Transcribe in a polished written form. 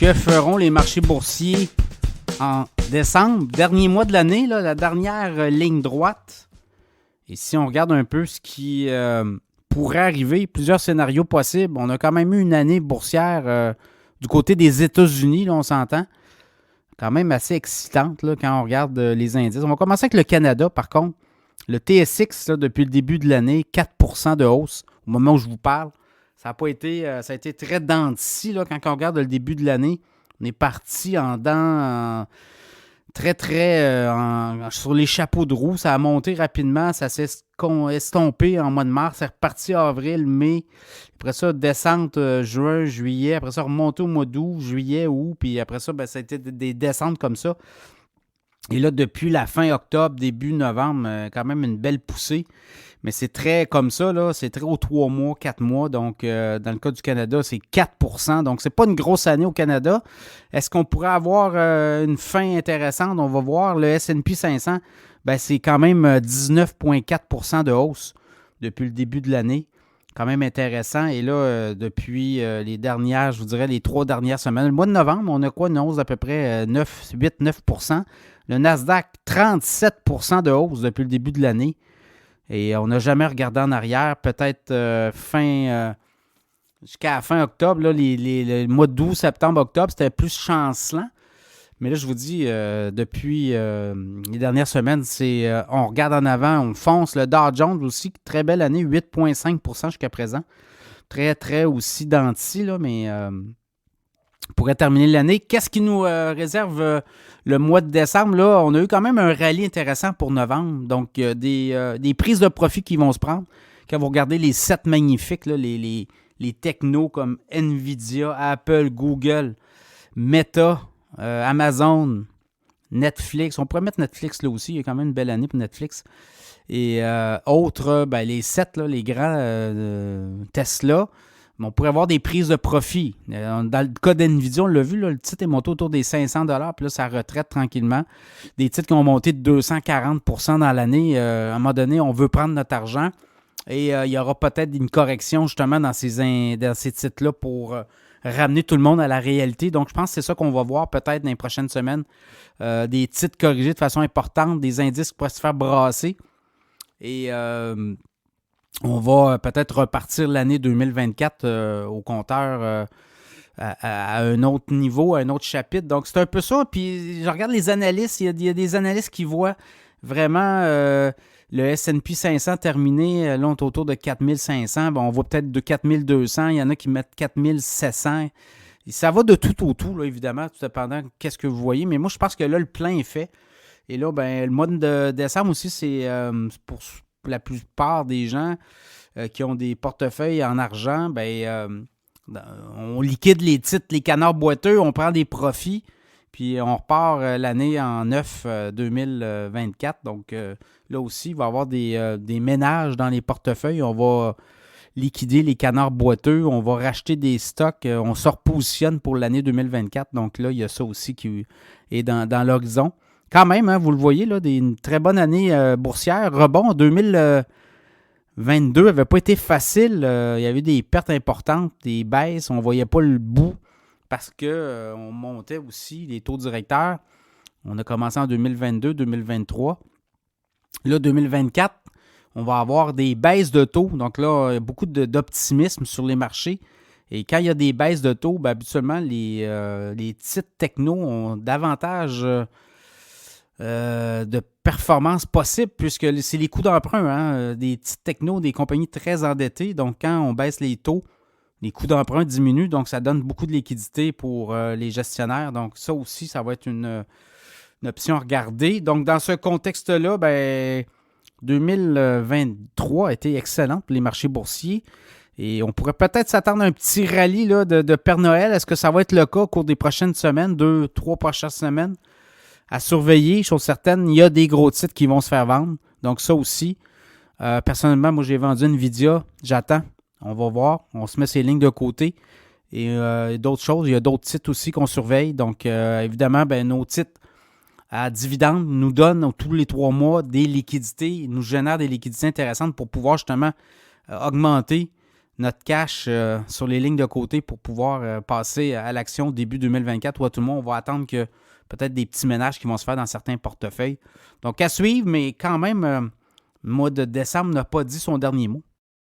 Que feront les marchés boursiers en décembre, dernier mois de l'année, là, la dernière ligne droite? Et si on regarde un peu ce qui pourrait arriver, plusieurs scénarios possibles, on a quand même eu une année boursière du côté des États-Unis, là, on s'entend, quand même assez excitante là, quand on regarde les indices. On va commencer avec le Canada, par contre. Le TSX, là, depuis le début de l'année, 4% de hausse au moment où je vous parle. Ça a pas été, ça a été très dents de scie, là, quand on regarde le début de l'année. On est parti en dents sur les chapeaux de roue. Ça a monté rapidement. Ça s'est estompé en mois de mars. C'est reparti avril, mai. Après ça, descente juin, juillet. Après ça, remonté au mois d'août, juillet, août. Puis après ça, ça a été des descentes comme ça. Et là, depuis la fin octobre, début novembre, quand même une belle poussée. Mais c'est très comme ça, là, c'est très aux 3 mois, 4 mois. Donc, dans le cas du Canada, c'est 4%. Donc, c'est pas une grosse année au Canada. Est-ce qu'on pourrait avoir une fin intéressante? On va voir. Le S&P 500, ben, c'est quand même 19,4% de hausse depuis le début de l'année. Quand même intéressant. Et là, depuis les dernières, je vous dirais, les 3 dernières semaines, le mois de novembre, on a quoi? Une hausse d'à peu près 8-9%. Le Nasdaq, 37% de hausse depuis le début de l'année. Et on n'a jamais regardé en arrière. Peut-être jusqu'à la fin octobre, là, les mois d'août, septembre, octobre, c'était plus chancelant. Mais là, je vous dis, depuis les dernières semaines, on regarde en avant, on fonce. Le Dow Jones aussi, très belle année, 8,5% jusqu'à présent. Très, très aussi denti, là, mais on pourrait terminer l'année. Qu'est-ce qui nous réserve le mois de décembre? Là, on a eu quand même un rallye intéressant pour novembre. Donc, des prises de profit qui vont se prendre. Quand vous regardez les 7 magnifiques, là, les technos comme Nvidia, Apple, Google, Meta, Amazon, Netflix. On pourrait mettre Netflix là aussi. Il y a quand même une belle année pour Netflix. Et autres, ben, les 7, là, les grands Tesla. On pourrait avoir des prises de profit. Dans le cas d'NVIDIA, on l'a vu, là, le titre est monté autour des 500 $, puis là, ça retraite tranquillement. Des titres qui ont monté de 240% dans l'année. À un moment donné, on veut prendre notre argent et il y aura peut-être une correction justement dans ces titres-là pour ramener tout le monde à la réalité. Donc, je pense que c'est ça qu'on va voir peut-être dans les prochaines semaines. Des titres corrigés de façon importante, des indices qui pourraient se faire brasser. Et on va peut-être repartir l'année 2024 au compteur à un autre niveau, à un autre chapitre. Donc, c'est un peu ça. Puis, je regarde les analystes. Il y a des analystes qui voient vraiment le S&P 500 terminer. Là, on est autour de 4500. Bon, on voit peut-être de 4200. Il y en a qui mettent 4700. Ça va de tout au tout, là, évidemment, tout dépendant de qu'est-ce que vous voyez. Mais moi, je pense que là, le plein est fait. Et là, ben, le mois de décembre aussi, c'est pour la plupart des gens qui ont des portefeuilles en argent, ben, on liquide les titres, les canards boiteux, on prend des profits, puis on repart l'année en neuf 2024. Donc là aussi, il va y avoir des ménages dans les portefeuilles. On va liquider les canards boiteux, on va racheter des stocks, on se repositionne pour l'année 2024. Donc là, il y a ça aussi qui est dans l'horizon. Quand même, hein, vous le voyez, là, une très bonne année boursière. Rebond en 2022 n'avait pas été facile. Il y avait des pertes importantes, des baisses. On ne voyait pas le bout parce qu'on montait aussi les taux directeurs. On a commencé en 2022, 2023. Là, 2024, on va avoir des baisses de taux. Donc là, il y a beaucoup d'optimisme sur les marchés. Et quand il y a des baisses de taux, ben, habituellement, les titres techno ont davantage de performance possible puisque c'est les coûts d'emprunt, hein, des petites technos, des compagnies très endettées. Donc, quand on baisse les taux, les coûts d'emprunt diminuent. Donc, ça donne beaucoup de liquidité pour les gestionnaires. Donc, ça aussi, ça va être une option à regarder. Donc, dans ce contexte-là, ben, 2023 a été excellent pour les marchés boursiers. Et on pourrait peut-être s'attendre à un petit rallye là, de Père Noël. Est-ce que ça va être le cas au cours des prochaines semaines, 2-3 prochaines semaines? À surveiller, chose certaine, il y a des gros titres qui vont se faire vendre. Donc ça aussi, personnellement, moi j'ai vendu Nvidia, j'attends, on va voir, on se met ces lignes de côté. Et d'autres choses, il y a d'autres titres aussi qu'on surveille. Donc évidemment, ben, nos titres à dividendes nous donnent tous les 3 mois des liquidités, ils nous génèrent des liquidités intéressantes pour pouvoir justement augmenter notre cash sur les lignes de côté pour pouvoir passer à l'action début 2024. Ou à tout le monde, on va attendre que peut-être des petits ménages qui vont se faire dans certains portefeuilles. Donc, à suivre, mais quand même, le mois de décembre n'a pas dit son dernier mot.